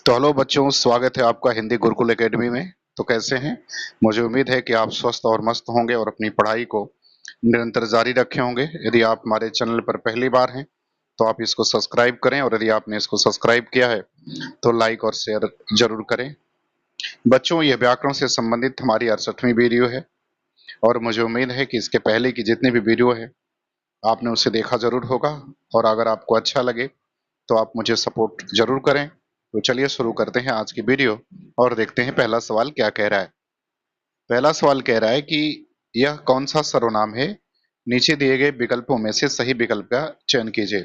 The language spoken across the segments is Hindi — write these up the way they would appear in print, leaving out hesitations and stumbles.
तो हेलो बच्चों, स्वागत है आपका हिंदी गुरुकुल एकेडमी में। तो कैसे हैं? मुझे उम्मीद है कि आप स्वस्थ और मस्त होंगे और अपनी पढ़ाई को निरंतर जारी रखे होंगे। यदि आप हमारे चैनल पर पहली बार हैं तो आप इसको सब्सक्राइब करें, और यदि आपने इसको सब्सक्राइब किया है तो लाइक और शेयर जरूर करें। बच्चों, यह व्याकरण से संबंधित हमारी 68वीं वीडियो है, और मुझे उम्मीद है कि इसके पहले की जितनी भी वीडियो है आपने उसे देखा जरूर होगा। और अगर आपको अच्छा लगे तो आप मुझे सपोर्ट जरूर करें। तो चलिए शुरू करते हैं आज की वीडियो और देखते हैं पहला सवाल क्या कह रहा है। पहला सवाल कह रहा है कि यह कौन सा सर्वनाम है, नीचे दिए गए विकल्पों में से सही विकल्प का चयन कीजिए।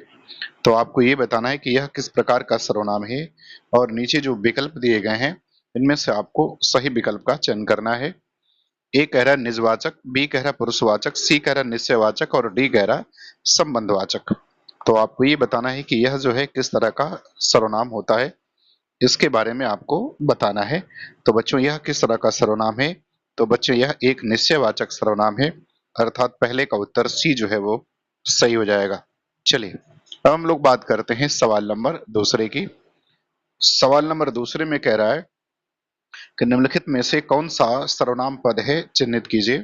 तो आपको ये बताना है कि यह किस प्रकार का सर्वनाम है, और नीचे जो विकल्प दिए गए हैं इनमें से आपको सही विकल्प का चयन करना है। ए कह रहा है निजवाचक, बी कह रहा है पुरुषवाचक, सी कह रहा है निश्चयवाचक, और डी कह रहा है संबंधवाचक। तो आपको ये बताना है कि यह जो है किस तरह का सर्वनाम होता है, इसके बारे में आपको बताना है। तो बच्चों, यह किस तरह का सर्वनाम है? तो बच्चों, यह एक निश्चयवाचक सर्वनाम है, अर्थात पहले का उत्तर सी जो है वो सही हो जाएगा। चलिए अब हम लोग बात करते हैं सवाल नंबर दूसरे की। सवाल नंबर दूसरे में कह रहा है कि निम्नलिखित में से कौन सा सर्वनाम पद है, चिन्हित कीजिए।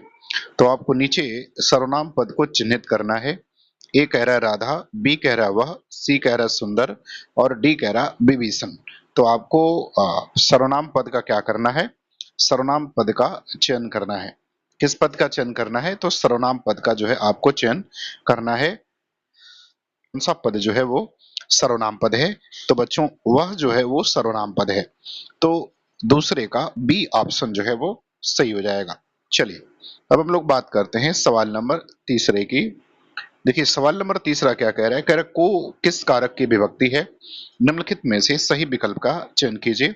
तो आपको नीचे सर्वनाम पद को चिन्हित करना है। ए कह रहा है राधा, बी कह रहा है वह, सी कह रहा है सुंदर, और डी कह रहा है विभीषण। तो आपको सर्वनाम पद का क्या करना है? सर्वनाम पद का चयन करना है। किस पद का चयन करना है? तो सर्वनाम पद का जो है आपको चयन करना है। कौन सा पद जो है वो सर्वनाम पद है? तो बच्चों, वह जो है वो सर्वनाम पद है। तो दूसरे का बी ऑप्शन जो है वो सही हो जाएगा। चलिए अब हम लोग बात करते हैं सवाल नंबर तीसरे की। देखिए सवाल नंबर तीसरा क्या कह रहा है? कह रहा है को किस कारक की विभक्ति है, निम्नलिखित में से सही विकल्प का चयन कीजिए।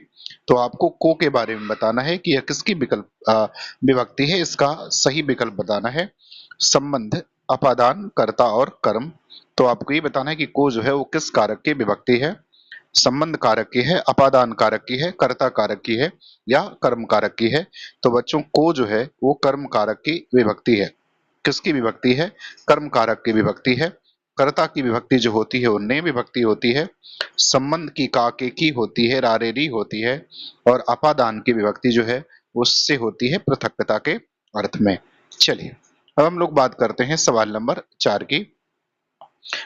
तो आपको को के बारे में बताना है कि यह किसकी विभक्ति है, इसका सही विकल्प बताना है। संबंध, अपादान, कर्ता और कर्म। तो आपको ये बताना है कि को जो है वो किस कारक की विभक्ति है। संबंध कारक की है, अपादान कारक की है, कर्ता कारक की है, या कर्म कारक की है। तो बच्चों, को जो है वो कर्म कारक की विभक्ति है। किसकी विभक्ति है? कर्म कारक की विभक्ति है। कर्ता की विभक्ति जो होती है वो ने विभक्ति होती है। संबंध की का के की होती है, रारे री होती है। और अपादान की विभक्ति जो है उससे होती है पृथकता के अर्थ में। चलिए अब हम लोग बात करते हैं सवाल नंबर 4 की।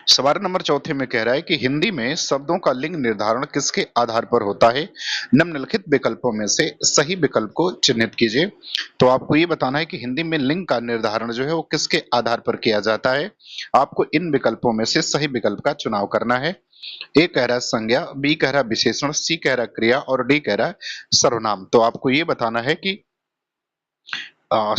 सवाल नंबर चौथे में कह रहा है कि हिंदी में शब्दों का लिंग निर्धारण किसके आधार पर होता है, निम्नलिखित विकल्पों में से सही विकल्प को चिन्हित कीजिए। तो आपको ये बताना है कि हिंदी में लिंग का निर्धारण जो है वो किसके आधार पर किया जाता है। आपको इन विकल्पों में से सही विकल्प का चुनाव करना है। ए कह रहा है संज्ञा, बी कह रहा है विशेषण, सी कह रहा है क्रिया, और डी कह रहा है सर्वनाम। तो आपको ये बताना है कि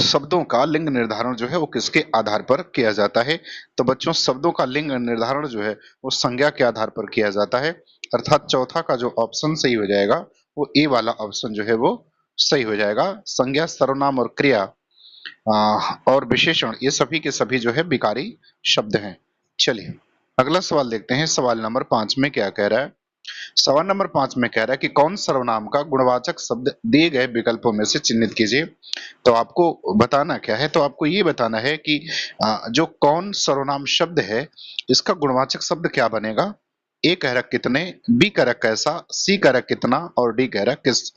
शब्दों का लिंग निर्धारण जो है वो किसके आधार पर किया जाता है। तो बच्चों, शब्दों का लिंग निर्धारण जो है वो संज्ञा के आधार पर किया जाता है, अर्थात चौथा का जो ऑप्शन सही हो जाएगा वो ए वाला ऑप्शन जो है वो सही हो जाएगा। संज्ञा, सर्वनाम और क्रिया और विशेषण ये सभी के सभी जो है विकारी शब्द हैं। चलिए अगला सवाल देखते हैं। सवाल नंबर 5 में क्या कह रहा है? सवाल नंबर 5 में कह रहा है कि कौन सर्वनाम का गुणवाचक शब्द दिए गए विकल्पों में से चिन्हित कीजिए। तो आपको बताना क्या है? तो आपको ये बताना है कि जो कौन सर्वनाम शब्द है इसका गुणवाचक शब्द क्या बनेगा। ए कह रहा कितने, बी कह रहा कैसा, सी कह रहा कितना, और डी कह रहा किस।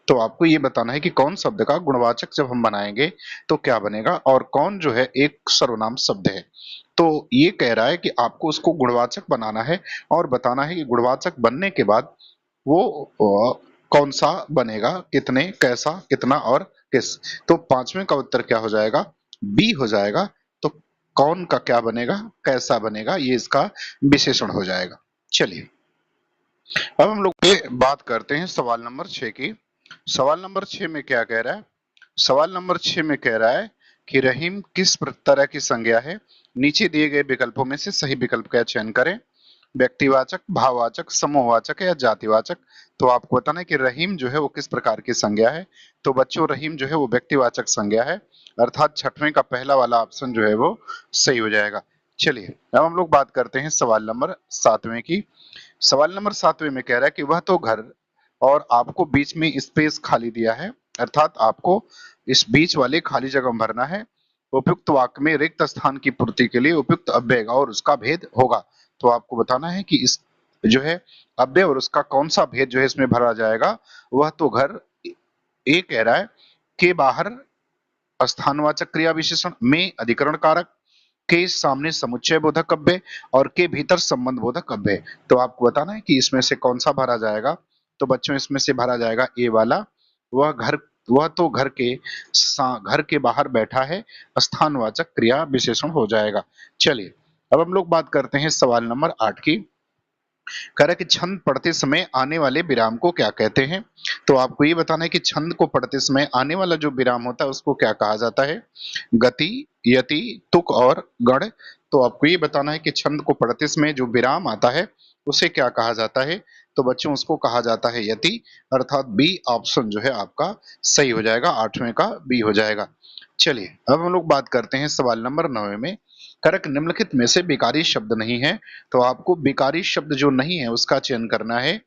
तो आपको ये बताना है कि कौन शब्द का गुणवाचक जब हम बनाएंगे तो क्या बनेगा, और कौन जो है एक सर्वनाम शब्द है। तो ये कह रहा है कि आपको उसको गुणवाचक बनाना है, और बताना है कि गुणवाचक बनने के बाद वो कौन सा बनेगा, कितने, कैसा, कितना और किस। तो पांचवें का उत्तर क्या हो जाएगा? बी हो जाएगा। तो कौन का क्या बनेगा, कैसा बनेगा, ये इसका विशेषण हो जाएगा। चलिए अब हम लोग बात करते हैं सवाल नंबर 6 की। सवाल नंबर 6 में क्या कह रहा है? सवाल नंबर 6 में कह रहा है कि रहीम किस तरह की संज्ञा है, नीचे दिए गए विकल्पों में से सही विकल्प का चयन करें। व्यक्तिवाचक, भाववाचक, समूहवाचक या जातिवाचक। तो आपको बताना है कि रहीम जो है वो किस प्रकार की संज्ञा है। तो बच्चों, रहीम जो है वो व्यक्तिवाचक संज्ञा है, अर्थात छठवें का पहला वाला ऑप्शन जो है वो सही हो जाएगा। चलिए अब हम लोग बात करते हैं सवाल नंबर 7वें की। सवाल नंबर 7वें में कह रहा है कि वह तो घर, और आपको बीच में स्पेस खाली दिया है, अर्थात आपको इस बीच वाले खाली जगह में भरना है। उपयुक्त वाक्य में रिक्त स्थान की पूर्ति के लिए उपयुक्त अव्यय और उसका भेद होगा। तो आपको बताना है कि इस जो है अव्यय और उसका कौन सा भेद जो है इसमें भरा जाएगा, वह तो घर। ए कह रहा है के बाहर स्थानवाचक क्रिया विशेषण, में अधिकरण कारक, के सामने समुच्चय बोधक अव्यय और के भीतर संबंध बोधक अव्यय। तो आपको बताना है कि इसमें से कौन सा भरा जाएगा। तो बच्चों इसमें से भरा जाएगा ए वाला, वह घर, वह तो घर के बाहर बैठा है, स्थानवाचक क्रिया विशेषण हो जाएगा। चलिए अब हम लोग बात करते हैं सवाल नंबर 8 की। कह रहा है कि छंद पढ़ते समय आने वाले विराम को क्या कहते हैं। तो आपको ये बताना है कि छंद को पढ़ते समय आने वाला जो विराम होता है उसको क्या कहा जाता है। गति, यति, तुक और गण। तो आपको ये बताना है कि छंद को पढ़ते समय जो विराम आता है उसे क्या कहा जाता है। तो बच्चों उसको कहा जाता है यति, अर्थात बी ऑप्शन जो है आपका सही हो जाएगा, 8वें का बी हो जाएगा। चलिए अब हम लोग बात करते हैं सवाल नंबर 9 में। करक निम्नलिखित में से विकारी शब्द नहीं है। तो आपको विकारी शब्द जो नहीं है उसका चयन करना है।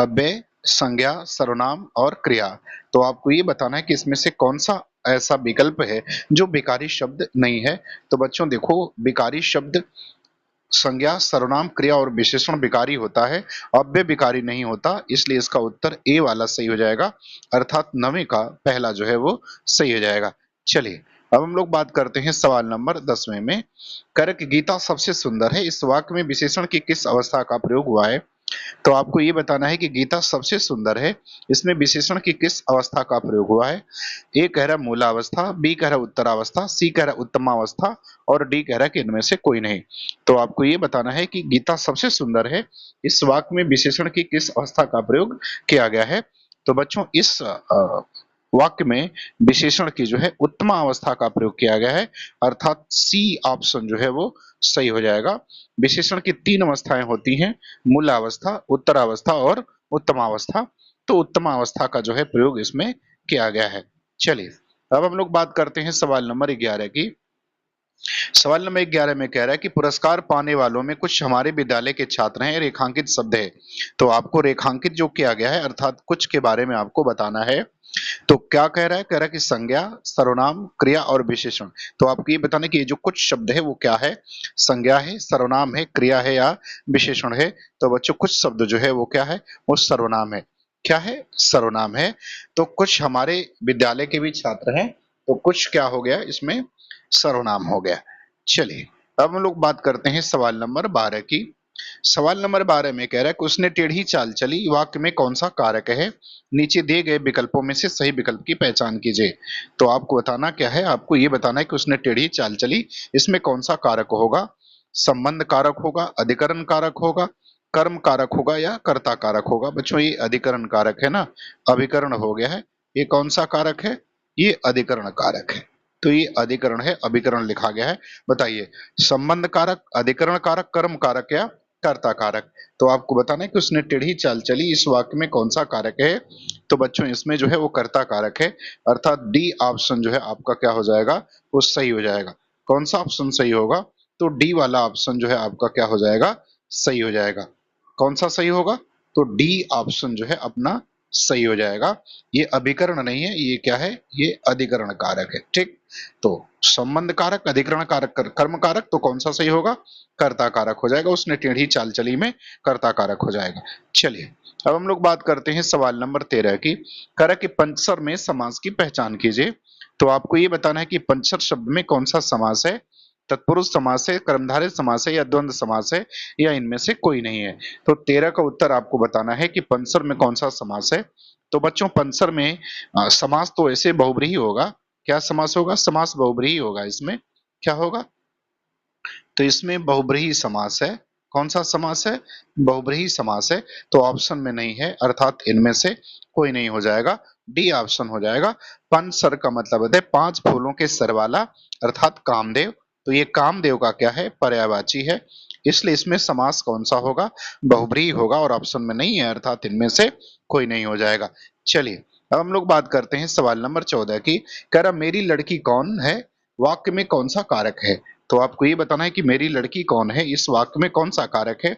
अव्यय, संज्ञा, सर्वनाम और क्रिया। तो आपको ये बताना है कि इसमें से कौन सा ऐसा विकल्प है जो विकारी शब्द नहीं है। तो बच्चों देखो, विकारी शब्द संज्ञा, सर्वनाम, क्रिया और विशेषण विकारी होता है, अव्यय विकारी नहीं होता, इसलिए इसका उत्तर ए वाला सही हो जाएगा, अर्थात 9वें का पहला जो है वो सही हो जाएगा। चलिए अब हम लोग बात करते हैं सवाल नंबर 10वें में। करक गीता सबसे सुंदर है, इस वाक्य में विशेषण की किस अवस्था का प्रयोग हुआ है। तो आपको ये बताना है कि गीता सबसे सुंदर है, इसमें विशेषण की किस अवस्था का प्रयोग हुआ है। ए कह रहा है मूलावस्था, बी कह रहा है उत्तरावस्था, सी कह रहा है उत्तमावस्था और डी कह रहा है कि इनमें से कोई नहीं। तो आपको ये बताना है कि गीता सबसे सुंदर है, इस वाक्य में विशेषण की किस अवस्था का प्रयोग किया गया है। तो बच्चों इस वाक्य में विशेषण की जो है उत्तमा अवस्था का प्रयोग किया गया है, अर्थात सी ऑप्शन जो है वो सही हो जाएगा। विशेषण की 3 अवस्थाएं होती हैं, मूलावस्था, उत्तरावस्था और उत्तमावस्था। तो उत्तमावस्था का जो है प्रयोग इसमें किया गया है। चलिए अब हम लोग बात करते हैं सवाल नंबर 11 की। सवाल नंबर 11 में कह रहा है कि पुरस्कार पाने वालों में कुछ हमारे विद्यालय के छात्र हैं, रेखांकित शब्द है। तो आपको रेखांकित जो किया गया है अर्थात कुछ के बारे में आपको बताना है। तो क्या कह रहा है, कह रहा है कि संज्ञा, सर्वनाम, क्रिया और विशेषण। तो आपको ये बताना है कि ये जो कुछ शब्द है वो क्या है, संज्ञा है, सर्वनाम है, क्रिया है या विशेषण है। तो बच्चों कुछ शब्द जो है वो क्या है, वो सर्वनाम है। क्या है, सर्वनाम है। तो कुछ हमारे विद्यालय के भी छात्र हैं, तो कुछ क्या हो गया इसमें, सर्वनाम हो गया। चलिए अब हम लोग बात करते हैं सवाल नंबर 12 की। सवाल नंबर 12 में कह रहा है कि उसने टेढ़ी चाल चली, वाक्य में कौन सा कारक है। नीचे दिए गए विकल्पों में से सही विकल्प की पहचान कीजिए। तो आपको बताना क्या है, आपको ये बताना है कि उसने टेढ़ी चाल चली, इसमें कौन सा कारक होगा। संबंध कारक होगा, अधिकरण कारक होगा, कर्म कारक होगा या कर्ता कारक होगा। बच्चों ये अधिकरण कारक है ना, अभिकरण हो गया है। ये कौन सा कारक है, ये अधिकरण कारक है। तो ये अधिकरण है, अभिकरण लिखा गया है। बताइए संबंध कारक, अधिकरण कारक, कर्म कारक या कर्ता कारक। तो आपको बताना है कि उसने टेढ़ी चाल चली, इस वाक्य में कौन सा कारक है। तो बच्चों इसमें जो है वो कर्ता कारक है, अर्थात डी ऑप्शन जो है आपका क्या हो जाएगा, वो सही हो जाएगा। कौन सा ऑप्शन सही होगा, तो डी वाला ऑप्शन जो है आपका क्या हो जाएगा, सही हो जाएगा। कौन सा सही होगा, तो डी ऑप्शन जो है अपना सही हो जाएगा। ये अभिकरण नहीं है, ये क्या है, ये अधिकरण कारक है। ठीक, तो संबंध कारक, अधिकरण कारक, कर्म कारक, तो कौन सा सही होगा, कर्ता कारक हो जाएगा। उसने टेढ़ी चाल चली में कर्ता कारक हो जाएगा। चलिए अब हम लोग बात करते हैं सवाल नंबर 13 की। करक के पंचर में समास की पहचान कीजिए। तो आपको ये बताना है कि पंचर शब्द में कौन सा समास है, तत्पुरुष समास है, कर्मधारय समास है या द्वंद्व समास है या इनमें से कोई नहीं है। तो 13 का उत्तर आपको बताना है कि पंचर में कौन सा समास है। तो बच्चों पंचर में समास तो ऐसे बहुब्रीही होगा। क्या समास होगा, समास बहुब्रीही होगा। इसमें क्या होगा, तो इसमें बहुब्रीही समास है। कौन सा समास है, बहुब्रीही समास है। तो ऑप्शन में नहीं है, अर्थात इनमें से कोई नहीं हो जाएगा, डी ऑप्शन हो जाएगा। पंचसर का मतलब होता है 5 फूलों के सर वाला, अर्थात कामदेव। तो ये कामदेव का क्या है, पर्यायवाची है, इसलिए इसमें समास कौन सा होगा, बहुब्रीही होगा और ऑप्शन में नहीं है, अर्थात इनमें से कोई नहीं हो जाएगा। चलिए अब हम लोग बात करते हैं सवाल नंबर 14 की। कह रहा मेरी लड़की कौन है, वाक्य में कौन सा कारक है। तो आपको ये बताना है कि मेरी लड़की कौन है, इस वाक्य में कौन सा कारक है।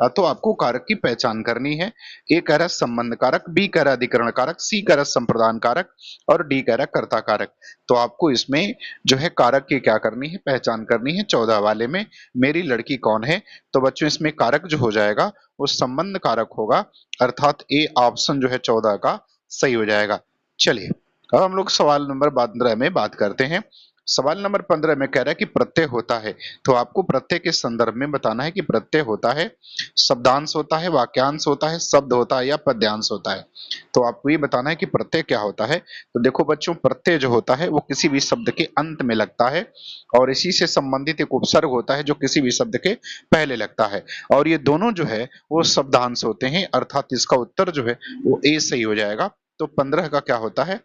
तो आपको कारक की पहचान करनी है। ए कह रहा संबंध कारक, बी कह रहा अधिकरण कारक, सी कह रहा संप्रदान कारक और डी कह रहा कर्ता कारक। तो आपको इसमें जो है कारक की क्या करनी है, पहचान करनी है। 14 वाले में मेरी लड़की कौन है, तो बच्चों इसमें कारक जो हो जाएगा वो संबंध कारक होगा, अर्थात ए ऑप्शन जो है 14 का सही हो जाएगा। चलिए अब हम लोग सवाल नंबर 15 में बात करते हैं। सवाल नंबर 15 में कह रहा है कि प्रत्यय होता है, तो आपको प्रत्यय के संदर्भ में बताना है कि प्रत्यय होता है, शब्दांश होता है, वाक्यांश होता है, शब्द होता है या पद्यांश होता है। तो आपको ये बताना है कि प्रत्यय क्या होता है। तो देखो बच्चों, प्रत्यय जो होता है वो किसी भी शब्द के अंत में लगता है और इसी से संबंधित एक उपसर्ग होता है जो किसी भी शब्द के पहले लगता है, और ये दोनों जो है वो शब्दांश होते हैं, अर्थात इसका उत्तर जो है वो ए सही हो जाएगा। तो 15 का क्या होता है,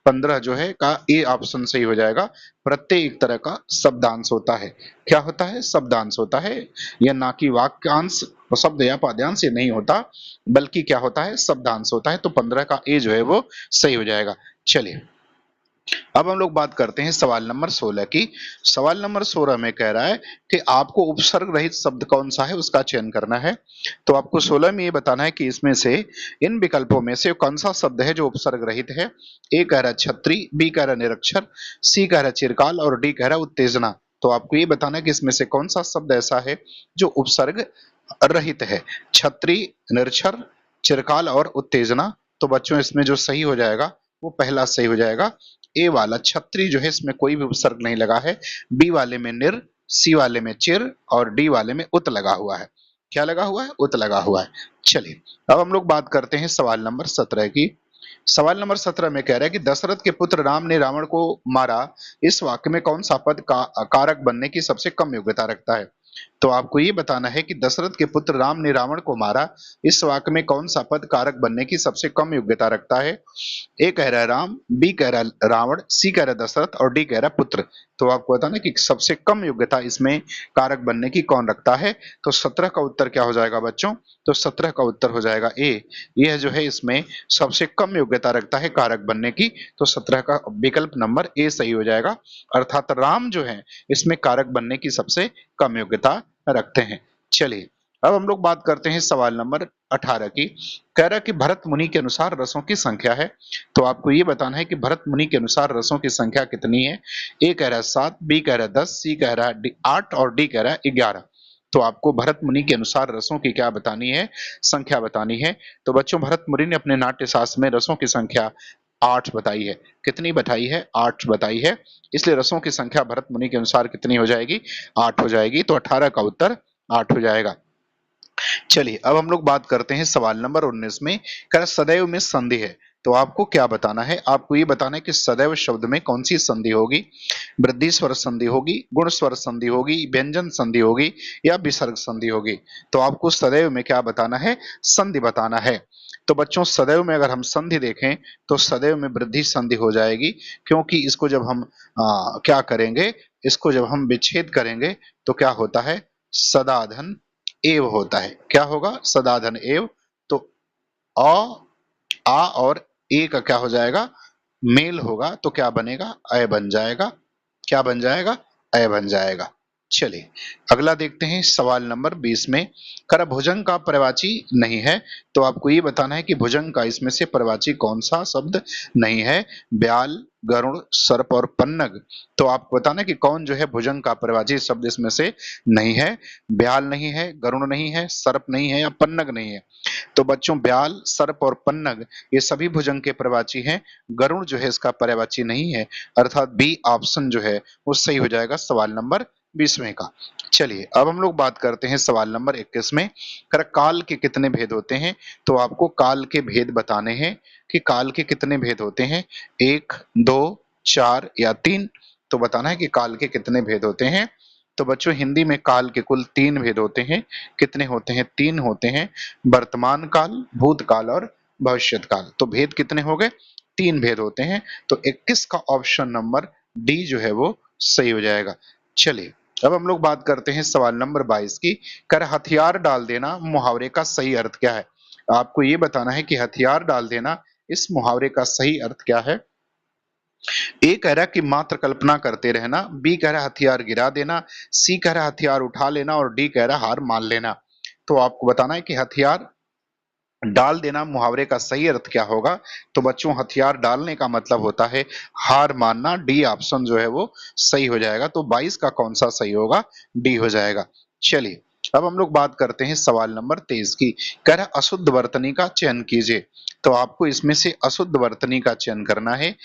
15 जो है का ए ऑप्शन सही हो जाएगा। प्रत्यय एक तरह का शब्दांश होता है। क्या होता है, शब्दांश होता है। यह ना कि वाक्यांश शब्द या पद्यांश ये नहीं होता, बल्कि क्या होता है, शब्दांश होता है। तो 15 का ए जो है वो सही हो जाएगा। चलिए अब हम लोग बात करते हैं सवाल नंबर 16 की। सवाल नंबर 16 में कह रहा है कि आपको उपसर्ग रहित शब्द कौन सा है उसका चयन करना है। तो आपको 16 में ये बताना है कि इसमें से इन विकल्पों में से कौन सा शब्द है जो उपसर्ग रहित है। ए कह रहा छत्री, बी कह रहा निरक्षर, सी कह रहा चिरकाल और डी कह रहा उत्तेजना। तो आपको ये बताना है कि इसमें से कौन सा शब्द ऐसा है जो उपसर्ग रहित है। छत्री, निरक्षर, चिरकाल और उत्तेजना। तो बच्चों इसमें जो सही हो जाएगा वो पहला सही हो जाएगा, ए वाला छत्री जो है इसमें कोई भी उपसर्ग नहीं लगा है। बी वाले में निर, सी वाले में चिर और डी वाले में उत लगा हुआ है। क्या लगा हुआ है, उत लगा हुआ है। चलिए अब हम लोग बात करते हैं सवाल नंबर 17 की। सवाल नंबर 17 में कह रहा है कि दशरथ के पुत्र राम ने रावण को मारा, इस वाक्य में कौन सा पद का कारक बनने की सबसे कम योग्यता रखता है। तो आपको ये बताना है कि दशरथ के पुत्र राम ने रावण को मारा, इस वाक्य में कौन सा पद कारक बनने की सबसे कम योग्यता रखता है। ए कह रहा है राम, बी कह रहा है रावण, सी कह रहा है दशरथ और डी कह रहा है पुत्र। तो आपको बताना कि सबसे कम योग्यता इसमें कारक बनने की कौन रखता है। तो 17 का उत्तर क्या हो जाएगा बच्चों, तो 17 का उत्तर हो जाएगा ए। यह जो है इसमें सबसे कम योग्यता रखता है कारक बनने की। तो 17 का विकल्प नंबर ए सही हो जाएगा, अर्थात राम जो है इसमें कारक बनने की सबसे कम योग्यता रखते हैं। चलिए अब हम लोग बात करते हैं सवाल नंबर 18 की। कह रहा है कि भरत मुनि के अनुसार रसों की संख्या है। तो आपको ये बताना है कि भरत मुनि के अनुसार रसों की संख्या कितनी है। ए कह रहा है 7, बी कह रहा है 10, सी कह रहा है 8 और डी कह रहा है 11। तो आपको भरत मुनि के अनुसार रसों की क्या बतानी है, संख्या बतानी है। तो बच्चों भरत मुनि ने अपने नाट्य शास्त्र में रसों की संख्या 8 बताई है। कितनी बताई है, 8 बताई है। इसलिए रसों की संख्या भरत मुनि के अनुसार कितनी हो जाएगी, 8 हो जाएगी। तो 18 का उत्तर 8 हो जाएगा। चलिए अब हम लोग बात करते हैं सवाल नंबर 19 में। कर सदैव में संधि है, तो आपको क्या बताना है, आपको ये बताना है कि सदैव शब्द में कौन सी संधि होगी। वृद्धि स्वर संधि होगी, गुण स्वर संधि होगी, व्यंजन संधि होगी या विसर्ग संधि होगी। तो आपको सदैव में क्या बताना है, संधि बताना है। तो बच्चों सदैव में अगर हम संधि देखें तो सदैव में वृद्धि संधि हो जाएगी, क्योंकि इसको जब हम क्या करेंगे, इसको जब हम विच्छेद करेंगे तो क्या होता है, सदाधन एव होता है। क्या होगा, सदाधन एव। तो अ आ और ए का क्या हो जाएगा, मेल होगा, तो क्या बनेगा, अय बन जाएगा। क्या बन जाएगा, अय बन जाएगा। चलिए अगला देखते हैं सवाल नंबर 20 में। कर भुजंग का पर्यायवाची नहीं है, तो आपको ये बताना है कि भुजंग का इसमें से पर्यायवाची कौन सा शब्द नहीं है। ब्याल, गरुड़, सर्प और पन्नग। तो आपको बताना है कि कौन जो है भुजंग का पर्यायवाची शब्द इसमें से नहीं है। ब्याल नहीं है, गरुड़ नहीं है, सर्प नहीं है या पन्नग नहीं है। तो बच्चों ब्याल, सर्प और पन्नग ये सभी भुजंग के पर्यायवाची हैं। गरुड़ जो है इसका पर्यायवाची नहीं है, अर्थात बी ऑप्शन जो है वो सही हो जाएगा सवाल नंबर 20वें का। चलिए अब हम लोग बात करते हैं सवाल नंबर 21 में। कर काल के कितने भेद होते हैं, तो आपको काल के भेद बताने हैं कि काल के कितने भेद होते हैं, 1, 2, 4 या 3। तो बताना है कि काल के कितने भेद होते हैं। तो बच्चों हिंदी में काल के कुल 3 भेद होते हैं। कितने होते हैं, 3 होते हैं। वर्तमान काल, भूतकाल और भविष्यत काल। तो भेद कितने हो गए, 3 भेद होते हैं। तो 21 का ऑप्शन नंबर डी जो है वो सही हो जाएगा। चलिए अब हम लोग बात करते हैं सवाल नंबर 22 की। कर हथियार डाल देना मुहावरे का सही अर्थ क्या है। आपको ये बताना है कि हथियार डाल देना इस मुहावरे का सही अर्थ क्या है। ए कह रहा है कि मात्र कल्पना करते रहना, बी कह रहा है हथियार गिरा देना, सी कह रहा है हथियार उठा लेना और डी कह रहा है हार मान लेना। तो आपको बताना है कि हथियार डाल देना मुहावरे का सही अर्थ क्या होगा। तो बच्चों हथियार डालने का मतलब होता है हार मानना। डी ऑप्शन जो है वो सही हो जाएगा। तो 22 का कौन सा सही होगा? डी हो जाएगा। चलिए अब हम लोग बात करते हैं सवाल नंबर 23 की। कह रहा है अशुद्ध वर्तनी का चयन कीजिए। तो आपको इसमें से अशुद्ध वर्तनी का चयन करना है।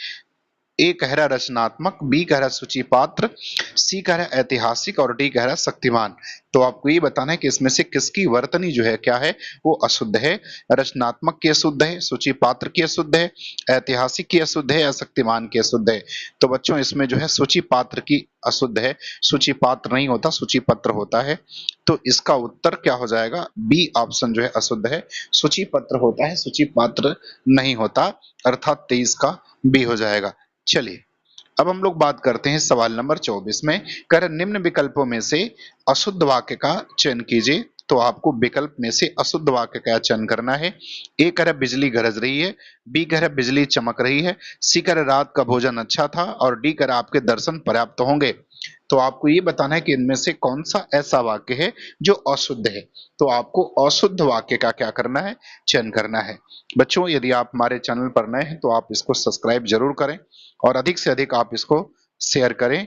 ए कह रहा रचनात्मक, बी कह रहा सूचिपात्र, सी कह रहा ऐतिहासिक और डी कह रहा शक्तिमान। तो आपको ये बताना है कि इसमें से किसकी वर्तनी जो है क्या है वो अशुद्ध है। रचनात्मक की अशुद्ध है, सूचिपात्र की अशुद्ध है, ऐतिहासिक की अशुद्ध है या शक्तिमान की अशुद्ध है। तो बच्चों इसमें जो है सूचिपात्र की अशुद्ध है। सूचिपात्र नहीं होता, सूचिपत्र होता है। तो इसका उत्तर क्या हो जाएगा? बी ऑप्शन जो है अशुद्ध है। सूचिपत्र होता है, सूचिपात्र नहीं होता, अर्थात 23 का बी हो जाएगा। चलिए अब हम लोग बात करते हैं सवाल नंबर 24 में। कर निम्न विकल्पों में से अशुद्ध वाक्य का चयन कीजिए। तो आपको विकल्प में से अशुद्ध वाक्य का चयन करना है। ए कह रहा बिजली गरज रही है, बी कह रहा बिजली चमक रही है, सी कह रहा रात का भोजन अच्छा था और डी कह रहा आपके दर्शन पर्याप्त होंगे। तो आपको ये बताना है कि इनमें से कौन सा ऐसा वाक्य है जो अशुद्ध है। तो आपको अशुद्ध वाक्य का क्या करना है? चयन करना है। बच्चों यदि आप हमारे चैनल पर नए हैं तो आप इसको सब्सक्राइब जरूर करें और अधिक से अधिक आप इसको शेयर करें।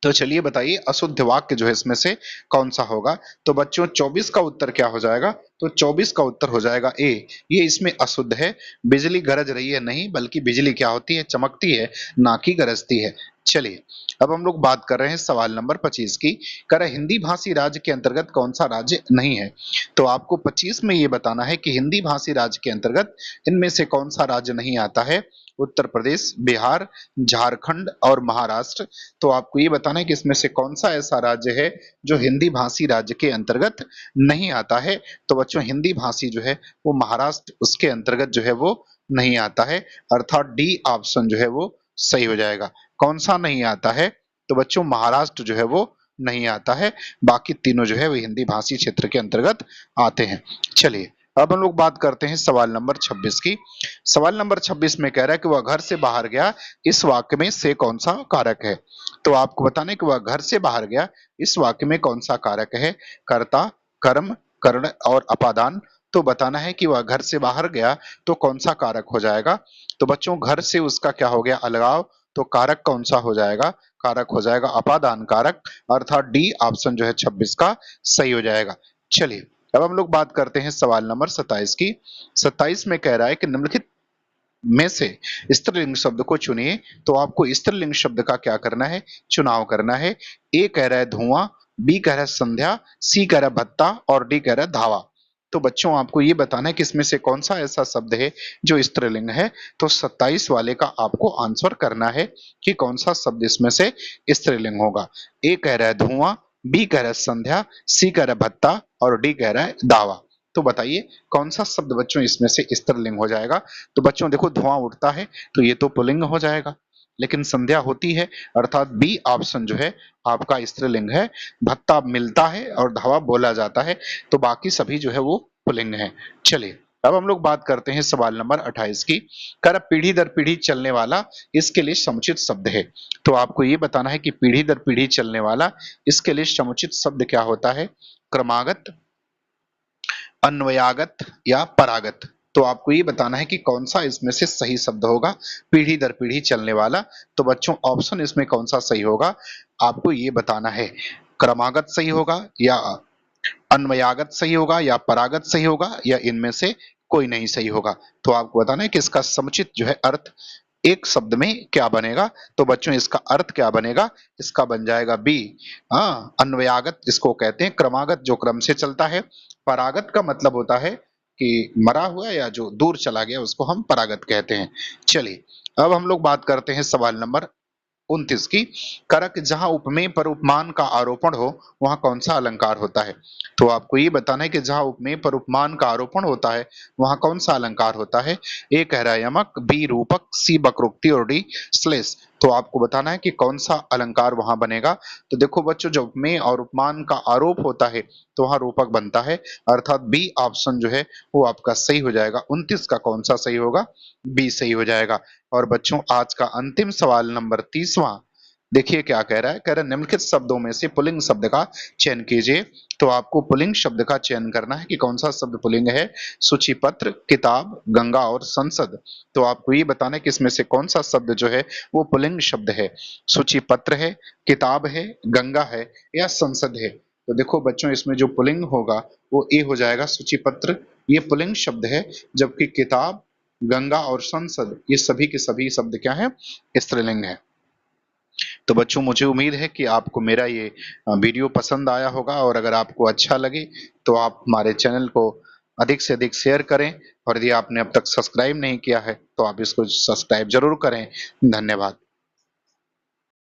तो चलिए बताइए अशुद्ध वाक्य जो है इसमें से कौन सा होगा। तो बच्चों 24 का उत्तर क्या हो जाएगा? तो 24 का उत्तर हो जाएगा ए। ये इसमें अशुद्ध है। बिजली गरज रही है नहीं, बल्कि बिजली क्या होती है? चमकती है, ना कि गरजती है। चलिए अब हम लोग बात कर रहे हैं सवाल नंबर 25 की। कर हिंदी भाषी राज्य के अंतर्गत कौन सा राज्य नहीं है। तो आपको 25 में ये बताना है कि हिंदी भाषी राज्य के अंतर्गत इनमें से कौन सा राज्य नहीं आता है। उत्तर प्रदेश, बिहार, झारखंड और महाराष्ट्र। तो आपको ये बताना है कि इसमें से कौन सा ऐसा राज्य है जो हिंदी भाषी राज्य के अंतर्गत नहीं आता है। तो बच्चों हिंदी भाषी जो है वो महाराष्ट्र उसके अंतर्गत जो है वो नहीं आता है, अर्थात डी ऑप्शन जो है वो सही हो जाएगा। कौन सा नहीं आता है? तो बच्चों महाराष्ट्र जो है वो नहीं आता है, बाकी तीनों जो है वो हिंदी भाषी क्षेत्र के अंतर्गत आते हैं। चलिए अब हम लोग बात करते हैं सवाल नंबर 26 की। सवाल नंबर 26 में कह रहा है कि वह घर से बाहर गया, इस वाक्य में से कौन सा कारक है। तो आपको बताना है कि वह घर से बाहर गया, इस वाक्य में कौन सा कारक है। कर्ता, कर्म, कर्ण और अपादान। तो बताना है कि वह घर से बाहर गया तो कौन सा कारक हो जाएगा। तो बच्चों घर से उसका क्या हो गया? अलगाव। तो कारक कौन सा हो जाएगा? कारक हो जाएगा अपादान कारक, अर्थात डी ऑप्शन जो है 26 का सही हो जाएगा। चलिए अब हम लोग बात करते हैं सवाल नंबर 27 की। 27 में कह रहा है कि निम्नलिखित में से स्त्रीलिंग शब्द को चुनिए। तो आपको स्त्रीलिंग शब्द का क्या करना है? चुनाव करना है। ए कह रहा है धुआं, बी कह रहा है संध्या, सी कह रहा है भत्ता और डी कह रहा है धावा। तो बच्चों आपको ये बताना है कि इसमें से कौन सा ऐसा शब्द है जो स्त्रीलिंग है। तो 27 वाले का आपको आंसर करना है कि कौन सा शब्द इसमें से स्त्रीलिंग होगा। ए कह रहा है धुआं, बी कह रहा है संध्या, सी कह रहा है भत्ता और डी कह रहा है दावा। तो बताइए कौन सा शब्द बच्चों इसमें से स्त्रीलिंग हो जाएगा। तो बच्चों देखो धुआं उठता है तो ये तो पुल्लिंग हो जाएगा, लेकिन संध्या होती है, अर्थात बी ऑप्शन जो है आपका स्त्रीलिंग है। भत्ता मिलता है और धावा बोला जाता है, तो बाकी सभी जो है वो पुल्लिंग है। चलिए अब हम लोग बात करते हैं सवाल नंबर 28 की। कर पीढ़ी दर पीढ़ी चलने वाला, इसके लिए समुचित शब्द है। तो आपको ये बताना है कि पीढ़ी दर पीढ़ी चलने वाला, इसके लिए समुचित शब्द क्या होता है? क्रमागत, अन्वयागत या परागत। तो आपको ये बताना है कि कौन सा इसमें से सही शब्द होगा पीढ़ी दर पीढ़ी चलने वाला। तो बच्चों ऑप्शन इसमें कौन सा सही होगा आपको ये बताना है। क्रमागत सही होगा या अन्वयागत सही होगा या परागत सही होगा या इनमें से कोई नहीं सही होगा। तो आपको बताना है कि इसका समुचित जो है अर्थ एक शब्द में क्या बनेगा। तो बच्चों इसका अर्थ क्या बनेगा? इसका बन जाएगा बी। हाँ अन्वयागत इसको कहते हैं, क्रमागत जो क्रम से चलता है। परागत का मतलब होता है कि मरा हुआ या जो दूर चला गया उसको हम परागत कहते हैं। चलिए अब हम लोग बात करते हैं सवाल नंबर 29 की। करक जहां उपमेय पर उपमान का आरोपण हो वहां कौन सा अलंकार होता है। तो आपको ये बताना है कि जहां उपमेय पर उपमान का आरोपण होता है वहां कौन सा अलंकार होता है। ए कह रहा है यमक, बी रूपक, सी वक्रोक्ति और डी श्लेष। तो आपको बताना है कि कौन सा अलंकार वहां बनेगा। तो देखो बच्चों, जब में और उपमान का आरोप होता है तो वहां रूपक बनता है, अर्थात बी ऑप्शन जो है वो आपका सही हो जाएगा। 29 का कौन सा सही होगा? बी सही हो जाएगा। और बच्चों आज का अंतिम सवाल नंबर 30वां, देखिए क्या कह रहा है। कह रहा है निम्नलिखित शब्दों में से पुल्लिंग शब्द का चयन कीजिए। तो आपको पुल्लिंग शब्द का चयन करना है कि कौन सा शब्द पुल्लिंग है। सूचीपत्र, किताब, गंगा और संसद। तो आपको ये बताना है कि इसमें से कौन सा शब्द जो है वो पुल्लिंग शब्द है। सूचीपत्र है, किताब है, गंगा है या संसद है। तो देखो बच्चों, इसमें जो पुल्लिंग होगा वो ए हो जाएगा, सूचीपत्र ये पुल्लिंग शब्द है, जबकि किताब, गंगा और संसद ये सभी के सभी शब्द क्या है? स्त्रीलिंग है। तो बच्चों मुझे उम्मीद है कि आपको मेरा ये वीडियो पसंद आया होगा, और अगर आपको अच्छा लगे तो आप हमारे चैनल को अधिक से अधिक शेयर करें, और यदि आपने अब तक सब्सक्राइब नहीं किया है तो आप इसको सब्सक्राइब जरूर करें। धन्यवाद।